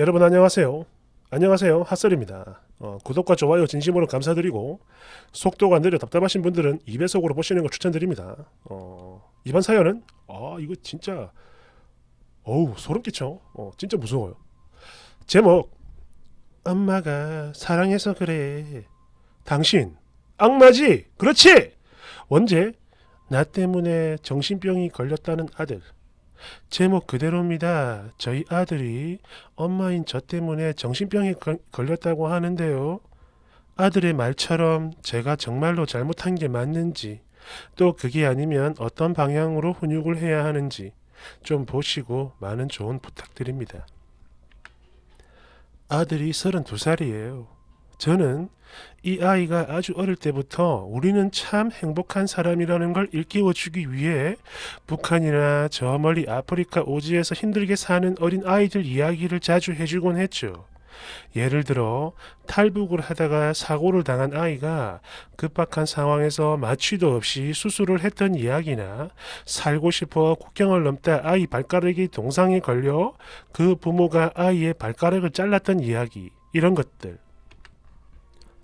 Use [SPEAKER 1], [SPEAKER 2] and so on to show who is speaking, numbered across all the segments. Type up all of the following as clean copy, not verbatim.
[SPEAKER 1] 여러분 안녕하세요. 안녕하세요. 핫설입니다. 구독과 좋아요 진심으로 감사드리고 속도가 느려 답답하신 분들은 2배속으로 보시는 걸 추천드립니다. 이번 사연은 이거 진짜 소름 끼쳐. 진짜 무서워요. 제목 엄마가 사랑해서 그래. 당신 악마지? 그렇지. 원제 나 때문에 정신병이 걸렸다는 아들. 제목 그대로입니다. 저희 아들이 엄마인 저 때문에 정신병에 걸렸다고 하는데요. 아들의 말처럼 제가 정말로 잘못한 게 맞는지, 또 그게 아니면 어떤 방향으로 훈육을 해야 하는지 좀 보시고 많은 조언 부탁드립니다. 아들이 32살이에요. 저는 이 아이가 아주 어릴 때부터 우리는 참 행복한 사람이라는 걸 일깨워주기 위해 북한이나 저 멀리 아프리카 오지에서 힘들게 사는 어린 아이들 이야기를 자주 해주곤 했죠. 예를 들어 탈북을 하다가 사고를 당한 아이가 급박한 상황에서 마취도 없이 수술을 했던 이야기나 살고 싶어 국경을 넘다 아이 발가락이 동상에 걸려 그 부모가 아이의 발가락을 잘랐던 이야기, 이런 것들.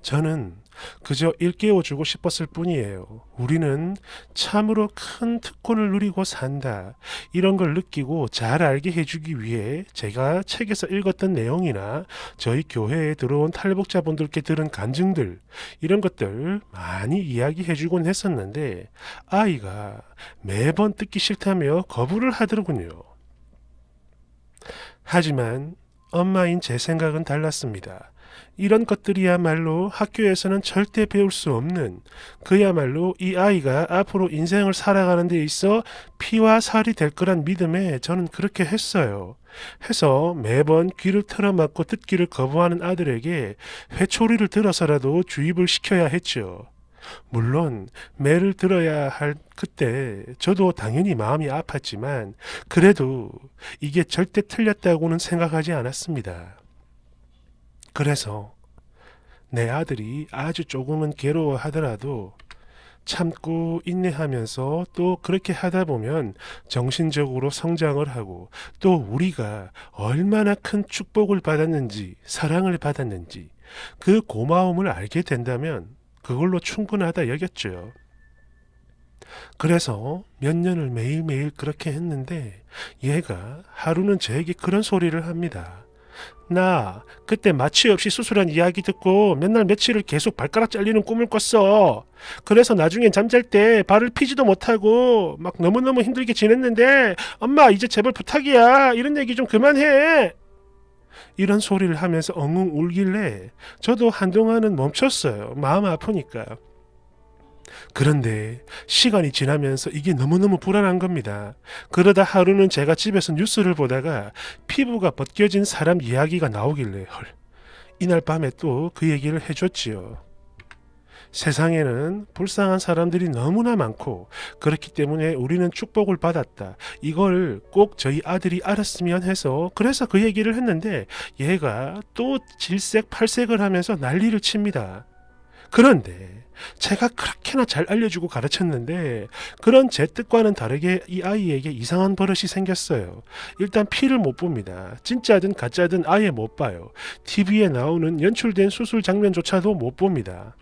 [SPEAKER 1] 저는 그저 일깨워주고 싶었을 뿐이에요. 우리는 참으로 큰 특권을 누리고 산다. 이런 걸 느끼고 잘 알게 해주기 위해 제가 책에서 읽었던 내용이나 저희 교회에 들어온 탈북자분들께 들은 간증들, 이런 것들 많이 이야기해주곤 했었는데 아이가 매번 듣기 싫다며 거부를 하더군요. 하지만 엄마인 제 생각은 달랐습니다. 이런 것들이야말로 학교에서는 절대 배울 수 없는, 그야말로 이 아이가 앞으로 인생을 살아가는 데 있어 피와 살이 될 거란 믿음에 저는 그렇게 했어요. 해서 매번 귀를 틀어막고 듣기를 거부하는 아들에게 회초리를 들어서라도 주입을 시켜야 했죠. 물론 매를 들어야 할 그때 저도 당연히 마음이 아팠지만 그래도 이게 절대 틀렸다고는 생각하지 않았습니다. 그래서 내 아들이 아주 조금은 괴로워하더라도 참고 인내하면서 또 그렇게 하다 보면 정신적으로 성장을 하고 또 우리가 얼마나 큰 축복을 받았는지 사랑을 받았는지 그 고마움을 알게 된다면 그걸로 충분하다 여겼죠. 그래서 몇 년을 매일매일 그렇게 했는데 얘가 하루는 저에게 그런 소리를 합니다. 나 그때 마취 없이 수술한 이야기 듣고 맨날 며칠을 계속 발가락 잘리는 꿈을 꿨어. 그래서 나중엔 잠잘 때 발을 피지도 못하고 막 너무너무 힘들게 지냈는데 엄마 이제 제발 부탁이야. 이런 얘기 좀 그만해. 이런 소리를 하면서 엉엉 울길래 저도 한동안은 멈췄어요. 마음 아프니까. 그런데 시간이 지나면서 이게 너무너무 불안한 겁니다. 그러다 하루는 제가 집에서 뉴스를 보다가 피부가 벗겨진 사람 이야기가 나오길래 헐, 이날 밤에 또 그 얘기를 해줬지요. 세상에는 불쌍한 사람들이 너무나 많고 그렇기 때문에 우리는 축복을 받았다. 이걸 꼭 저희 아들이 알았으면 해서 그래서 그 얘기를 했는데 얘가 또 질색팔색을 하면서 난리를 칩니다. 그런데 제가 그렇게나 잘 알려주고 가르쳤는데 그런 제 뜻과는 다르게 이 아이에게 이상한 버릇이 생겼어요. 일단 피를 못 봅니다. 진짜든 가짜든 아예 못 봐요. TV에 나오는 연출된 수술 장면조차도 못 봅니다.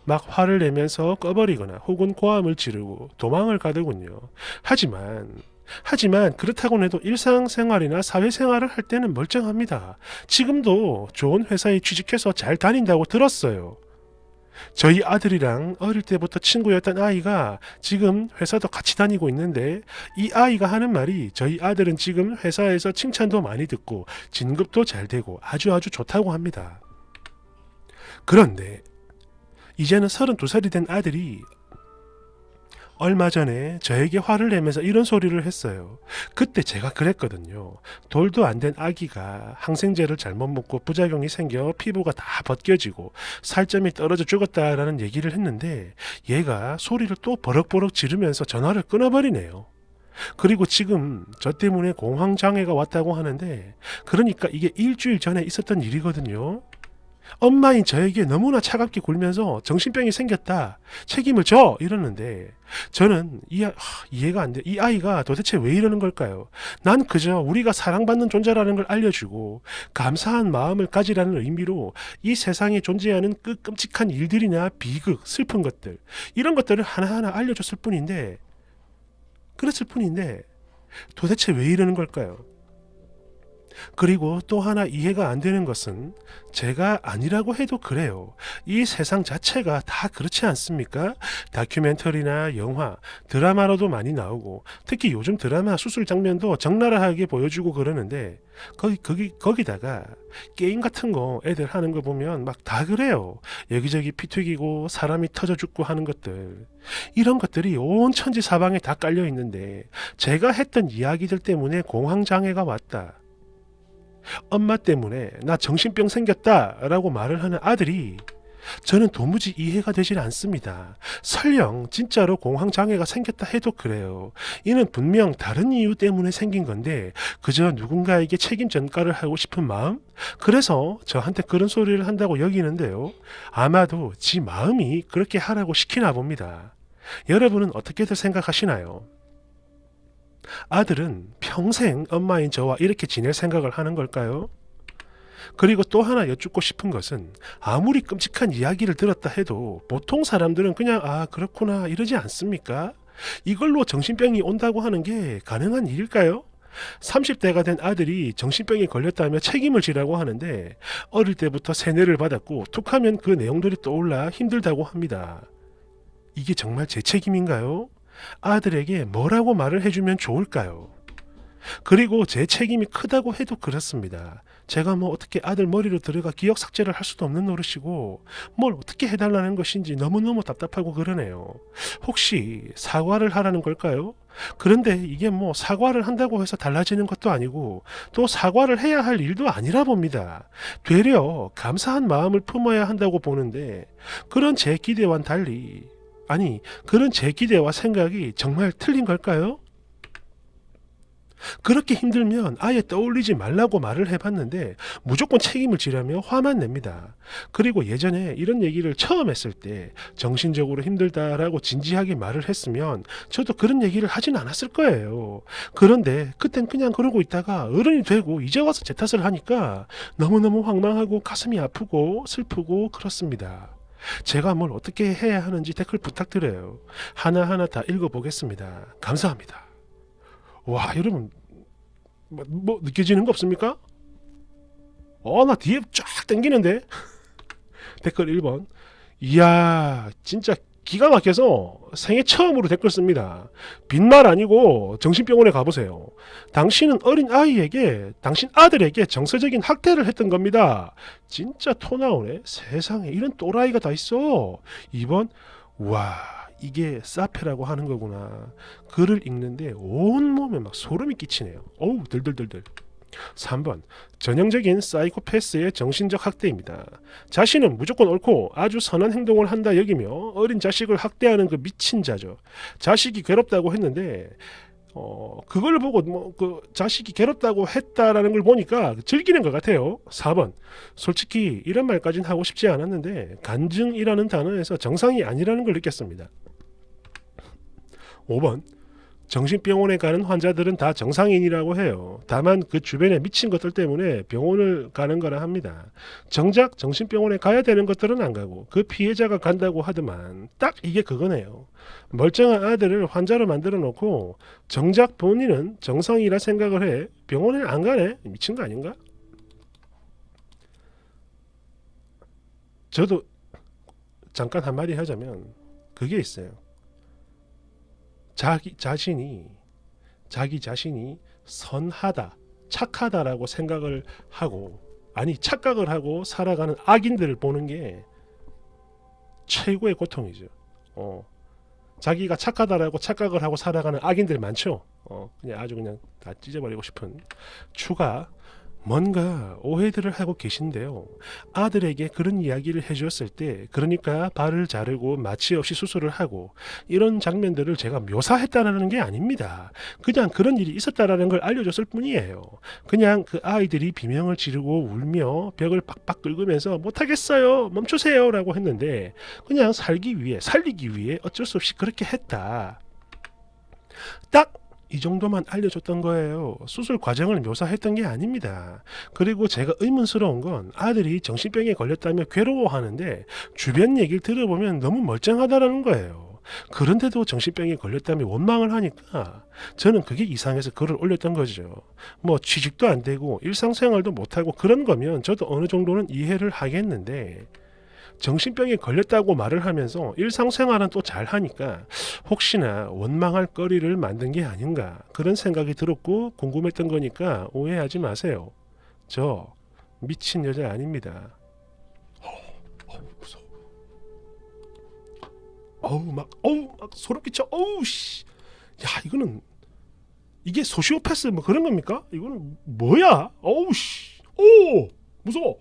[SPEAKER 1] 막 화를 내면서 꺼버리거나 혹은 고함을 지르고 도망을 가더군요. 하지만 그렇다고 해도 일상생활이나 사회생활을 할 때는 멀쩡합니다. 지금도 좋은 회사에 취직해서 잘 다닌다고 들었어요. 저희 아들이랑 어릴 때부터 친구였던 아이가 지금 회사도 같이 다니고 있는데 이 아이가 하는 말이 저희 아들은 지금 회사에서 칭찬도 많이 듣고 진급도 잘 되고 아주 좋다고 합니다. 그런데 이제는 32살이 된 아들이 얼마 전에 저에게 화를 내면서 이런 소리를 했어요. 그때 제가 그랬거든요. 돌도 안 된 아기가 항생제를 잘못 먹고 부작용이 생겨 피부가 다 벗겨지고 살점이 떨어져 죽었다라는 얘기를 했는데 얘가 소리를 또 버럭버럭 지르면서 전화를 끊어버리네요. 그리고 지금 저 때문에 공황장애가 왔다고 하는데 그러니까 이게 일주일 전에 있었던 일이거든요. 엄마인 저에게 너무나 차갑게 굴면서 정신병이 생겼다. 책임을 져! 이러는데 저는 이해가 안 돼. 이 아이가 도대체 왜 이러는 걸까요? 난 그저 우리가 사랑받는 존재라는 걸 알려주고 감사한 마음을 가지라는 의미로 이 세상에 존재하는 그 끔찍한 일들이나 비극, 슬픈 것들 이런 것들을 하나하나 알려줬을 뿐인데 그랬을 뿐인데 도대체 왜 이러는 걸까요? 그리고 또 하나 이해가 안 되는 것은 제가 아니라고 해도 그래요. 이 세상 자체가 다 그렇지 않습니까? 다큐멘터리나 영화, 드라마로도 많이 나오고 특히 요즘 드라마 수술 장면도 적나라하게 보여주고 그러는데 거기다가 게임 같은 거 애들 하는 거 보면 막 다 그래요. 여기저기 피 튀기고 사람이 터져 죽고 하는 것들. 이런 것들이 온 천지 사방에 다 깔려 있는데 제가 했던 이야기들 때문에 공황장애가 왔다. 엄마 때문에 나 정신병 생겼다 라고 말을 하는 아들이 저는 도무지 이해가 되질 않습니다. 설령 진짜로 공황장애가 생겼다 해도 그래요. 이는 분명 다른 이유 때문에 생긴 건데 그저 누군가에게 책임 전가를 하고 싶은 마음? 그래서 저한테 그런 소리를 한다고 여기는데요. 아마도 지 마음이 그렇게 하라고 시키나 봅니다. 여러분은 어떻게들 생각하시나요? 아들은 평생 엄마인 저와 이렇게 지낼 생각을 하는 걸까요? 그리고 또 하나 여쭙고 싶은 것은 아무리 끔찍한 이야기를 들었다 해도 보통 사람들은 그냥 그렇구나 이러지 않습니까? 이걸로 정신병이 온다고 하는 게 가능한 일일까요? 30대가 된 아들이 정신병에 걸렸다며 책임을 지라고 하는데 어릴 때부터 세뇌를 받았고 툭하면 그 내용들이 떠올라 힘들다고 합니다. 이게 정말 제 책임인가요? 아들에게 뭐라고 말을 해주면 좋을까요? 그리고 제 책임이 크다고 해도 그렇습니다. 제가 뭐 어떻게 아들 머리로 들어가 기억 삭제를 할 수도 없는 노릇이고 뭘 어떻게 해달라는 것인지 너무너무 답답하고 그러네요. 혹시 사과를 하라는 걸까요? 그런데 이게 뭐 사과를 한다고 해서 달라지는 것도 아니고 또 사과를 해야 할 일도 아니라 봅니다. 되려 감사한 마음을 품어야 한다고 보는데 그런 제 기대와는 달리 그런 제 기대와 생각이 정말 틀린 걸까요? 그렇게 힘들면 아예 떠올리지 말라고 말을 해봤는데 무조건 책임을 지라며 화만 냅니다. 그리고 예전에 이런 얘기를 처음 했을 때 정신적으로 힘들다라고 진지하게 말을 했으면 저도 그런 얘기를 하진 않았을 거예요. 그런데 그땐 그냥 그러고 있다가 어른이 되고 이제 와서 제 탓을 하니까 너무너무 황망하고 가슴이 아프고 슬프고 그렇습니다. 제가 뭘 어떻게 해야 하는지 댓글 부탁드려요. 하나하나 다 읽어보겠습니다. 감사합니다. 와, 여러분, 뭐 느껴지는 거 없습니까? 나 뒤에 쫙 당기는데? 댓글 1번. 이야, 진짜 기가 막혀서 생애 처음으로 댓글 씁니다. 빈말 아니고 정신병원에 가보세요. 당신은 어린 아이에게, 당신 아들에게 정서적인 학대를 했던 겁니다. 진짜 토 나오네. 세상에 이런 또라이가 다 있어. 2번. 와, 이게 사페라고 하는 거구나. 글을 읽는데 온몸에 막 소름이 끼치네요. 어우, 들들들들. 3번. 전형적인 사이코패스의 정신적 학대입니다. 자신은 무조건 옳고 아주 선한 행동을 한다 여기며 어린 자식을 학대하는 그 미친 자죠. 자식이 괴롭다고 했는데 그걸 보고 그 자식이 괴롭다고 했다라는 걸 보니까 즐기는 것 같아요. 4번. 솔직히 이런 말까지는 하고 싶지 않았는데 간증이라는 단어에서 정상이 아니라는 걸 느꼈습니다. 5번. 정신병원에 가는 환자들은 다 정상인이라고 해요. 다만 그 주변에 미친 것들 때문에 병원을 가는 거라 합니다. 정작 정신병원에 가야 되는 것들은 안 가고 그 피해자가 간다고 하더만 딱 이게 그거네요. 멀쩡한 아들을 환자로 만들어 놓고 정작 본인은 정상이라 생각을 해 병원에 안 가네? 미친 거 아닌가? 저도 잠깐 한마디 하자면 그게 있어요. 자기 자신이 선하다, 착하다라고 생각을 하고 착각을 하고 살아가는 악인들을 보는 게 최고의 고통이죠. 자기가 착하다라고 착각을 하고 살아가는 악인들 많죠. 그냥 아주 그냥 다 찢어버리고 싶은 추가 뭔가 오해들을 하고 계신데요. 아들에게 그런 이야기를 해주었을 때, 그러니까 발을 자르고 마취 없이 수술을 하고 이런 장면들을 제가 묘사했다라는 게 아닙니다. 그냥 그런 일이 있었다라는 걸 알려줬을 뿐이에요. 그냥 그 아이들이 비명을 지르고 울며 벽을 빡빡 긁으면서 못하겠어요, 멈추세요라고 했는데 그냥 살리기 위해 어쩔 수 없이 그렇게 했다. 딱 이 정도만 알려줬던 거예요. 수술 과정을 묘사했던 게 아닙니다. 그리고 제가 의문스러운 건 아들이 정신병에 걸렸다며 괴로워하는데 주변 얘기를 들어보면 너무 멀쩡하다라는 거예요. 그런데도 정신병에 걸렸다며 원망을 하니까 저는 그게 이상해서 글을 올렸던 거죠. 뭐 취직도 안 되고 일상생활도 못하고 그런 거면 저도 어느 정도는 이해를 하겠는데 정신병에 걸렸다고 말을 하면서 일상생활은 또 잘하니까 혹시나 원망할 거리를 만든 게 아닌가 그런 생각이 들었고 궁금했던 거니까 오해하지 마세요. 저 미친 여자 아닙니다. 무서워. 막 소름 끼쳐. 어우 씨. 야, 이게 소시오패스 뭐 그런 겁니까? 이거는 뭐야? 어우 씨. 오! 무서워.